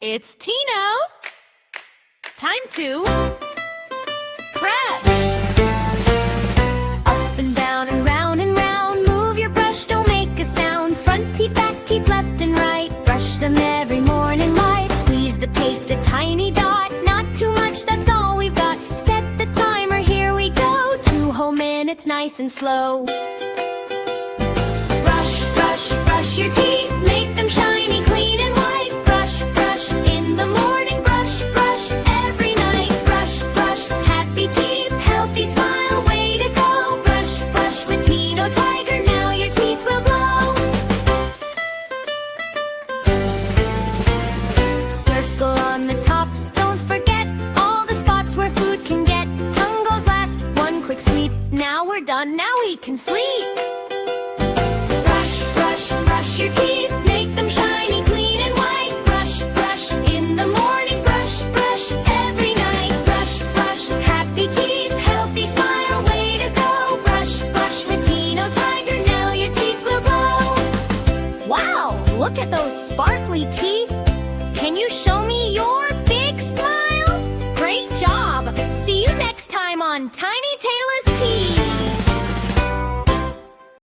It's Tino! Time to brush! Up and round, move your brush, don't make a sound. Front teeth, back teeth, left and right. Brush them every morning light. Squeeze the paste a tiny dot. Not too much, that's all we've got. Set the timer, here we go. 2 whole minutes, nice and slow. Brush, brush, brush your teeth. Make them shiny, clean and white. Brush, brush, in the morning. Brush, brush, every night. Brush, brush, happy teeth. Healthy smile, way to go. Brush, brush with Tino Tiger. Now your teeth will glow. Circle on the tops, don't forget all the spots where food can get. Tongue goes last, 1 quick sweep. Now we're done, now we can sleep. Brush, brush, brush your teeth. Make them shiny, clean and white. Brush, brush, in the morning. Brush, brush, every night. Brush, brush, happy teeth. Healthy smile, way to go. Brush, brush with Tino Tiger. Now your teeth will glow. Wow, look at those sparkly teeth. Can you show me yours?